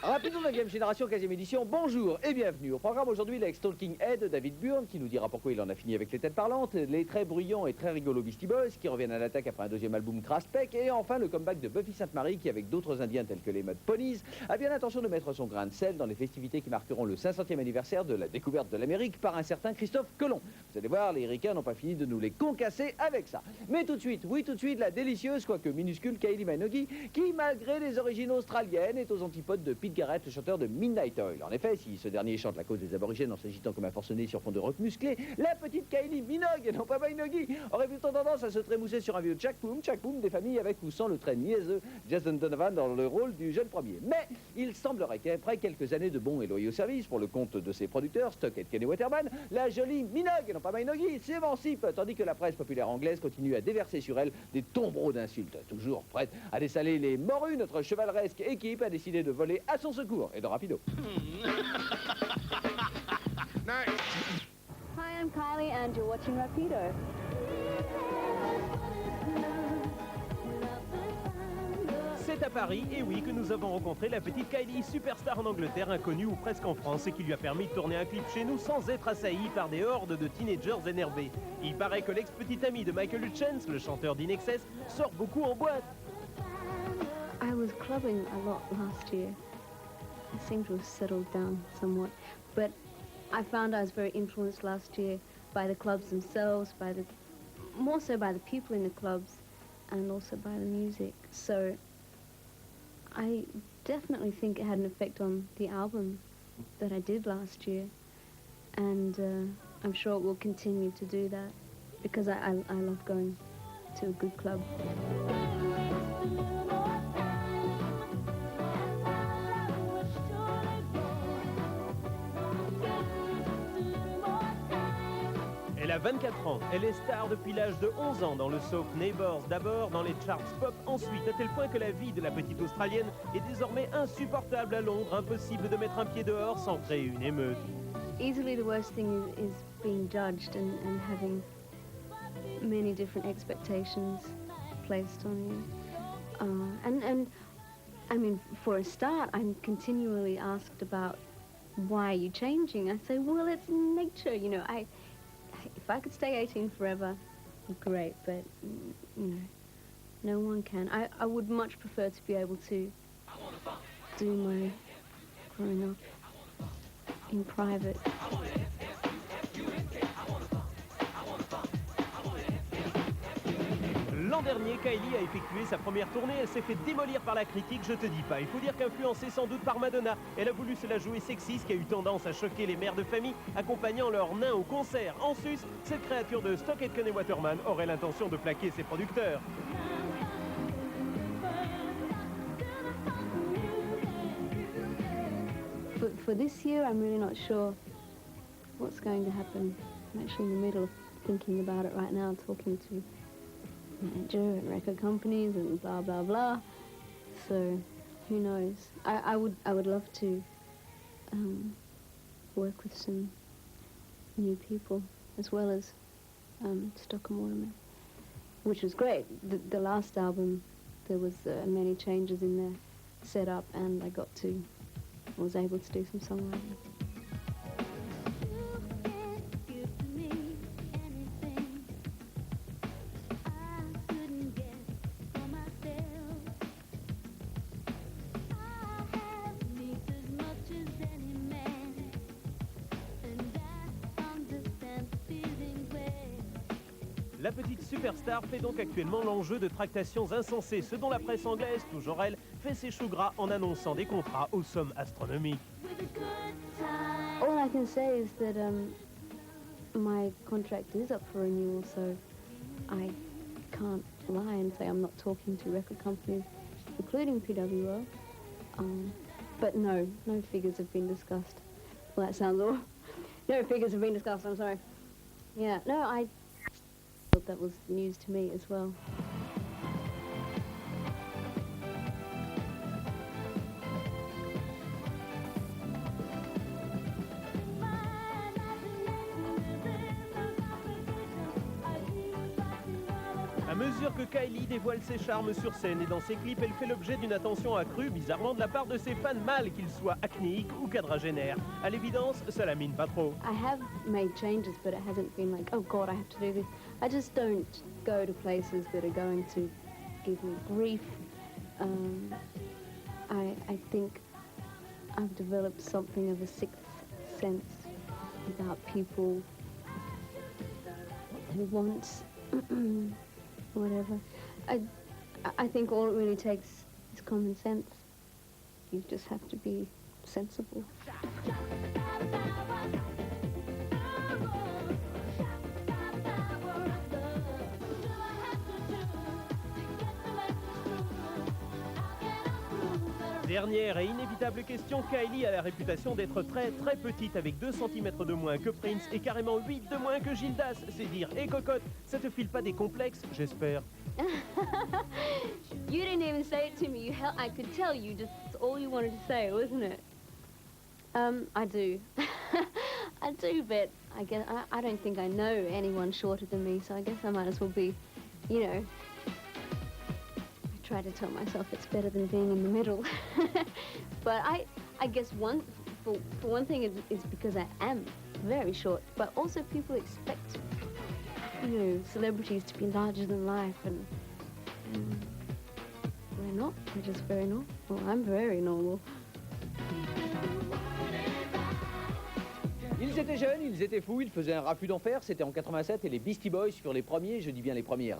Rapido 9e génération, 15e édition, bonjour et bienvenue. Au programme aujourd'hui, l'ex Talking Head David Byrne qui nous dira pourquoi il en a fini avec les têtes parlantes, les très bruyants et très rigolos Beastie Boys qui reviennent à l'attaque après un deuxième album Crash Peck et enfin le comeback de Buffy Sainte-Marie qui, avec d'autres indiens tels que les Mud Ponies, a bien l'intention de mettre son grain de sel dans les festivités qui marqueront le 500e anniversaire de la découverte de l'Amérique par un certain Christophe Colomb. Vous allez voir, les ricains n'ont pas fini de nous les concasser avec ça. Mais tout de suite, oui tout de suite, la délicieuse, quoique minuscule Kylie Minogue qui, malgré les origines australiennes, est aux antipodes de Pete Garrett, le chanteur de Midnight Oil. En effet, si ce dernier chante la cause des aborigènes en s'agitant comme un forcené sur fond de rock musclé, la petite Kylie Minogue, et non pas Minogue, aurait plutôt tendance à se trémousser sur un vieux Jack Boom des familles avec ou sans le très niaiseux Jason Donovan dans le rôle du jeune premier. Mais il semblerait qu'après quelques années de bons et loyaux services pour le compte de ses producteurs, Stock et Kenny Waterman, la jolie Minogue, et non pas Minogue, s'émancipe, tandis que la presse populaire anglaise continue à déverser sur elle des tombereaux d'insultes. Toujours prête à dessaler les morues, notre chevaleresque équipe a décidé de voler à son secours et de rapido. Hi, I'm Kylie and you're watching Rapido. C'est à Paris, et oui, que nous avons rencontré la petite Kylie, superstar en Angleterre, inconnue ou presque en France, et qui lui a permis de tourner un clip chez nous sans être assailli par des hordes de teenagers énervés. Il paraît que l'ex-petite amie de Michael Hutchence, le chanteur d'Inexcess, sort beaucoup en boîte. I was clubbing a lot last year. I seem to have settled down somewhat, but I found I was very influenced last year by the clubs themselves, more so by the people in the clubs, and also by the music. So I definitely think it had an effect on the album that I did last year, and I'm sure it will continue to do that because I love going to a good club. Elle a 24 ans, elle est star depuis l'âge de 11 ans dans le soap Neighbours, d'abord dans les charts pop, ensuite à tel point que la vie de la petite Australienne est désormais insupportable à Londres, impossible de mettre un pied dehors sans créer une émeute. Easily the worst thing is being judged and having many different expectations placed on you. And I mean, for a start, I'm continually asked about why are you changing? I say, well, it's nature, you know. If I could stay 18 forever, great, but, you know, no one can. I would much prefer to be able to do my growing up in private. L'an dernier, Kylie a effectué sa première tournée, elle s'est fait démolir par la critique, je te dis pas. Il faut dire qu'influencée sans doute par Madonna, elle a voulu se la jouer sexy, ce qui a eu tendance à choquer les mères de famille, accompagnant leurs nains au concert. En sus, cette créature de Stock et Kenny Waterman aurait l'intention de plaquer ses producteurs. For this year, I'm really not sure what's going to happen. I'm actually in the middle of thinking about it right now, talking to manager and record companies and blah blah blah. So who knows? I would love to work with some new people as well as Stock and Waterman, which was great. The last album there was many changes in their setup and I was able to do some songwriting. La petite superstar fait donc actuellement l'enjeu de tractations insensées, ce dont la presse anglaise, toujours elle, fait ses choux gras en annonçant des contrats aux sommes astronomiques. All I can say is that my contract is up for renewal, so I can't lie and say I'm not talking to record companies, including PWO. But no figures have been discussed. Well, that sounds awful. No figures have been discussed, I'm sorry. Yeah, no, I thought that was news to me as well. Un mesure que Kylie dévoile ses charmes sur scène et dans ses clips, elle fait l'objet d'une attention accrue, bizarrement de la part de ses fans mâles, qu'ils soient acnéiques ou quadragénaires. À l'évidence, ça la mine pas trop. I have made changes, but it hasn't been like, oh God, I have to do this. I just don't go to places that are going to give me grief. I think I've developed something of a sixth sense about people who want whatever. I think all it really takes is common sense. You just have to be sensible. Dernière et inévitable question, Kylie a la réputation d'être très petite, avec 2 cm de moins que Prince et carrément 8 de moins que Gildas. C'est dire, et cocotte, ça te file pas des complexes, j'espère. You didn't even say it to me. I could tell you just all you wanted to say, wasn't it? I do. I do, but I guess I don't think I know anyone shorter than me, so I guess I might as well be, you know. I try to tell myself it's better than being in the middle. But I guess for one thing is because I am very short, but also people expect, you know, celebrities to be larger than life, and they're not. They're just very normal. Well, I'm very normal. Ils étaient jeunes, ils étaient fous, ils faisaient un raffut d'enfer, c'était en 87 et les Beastie Boys furent les premiers, je dis bien les premiers,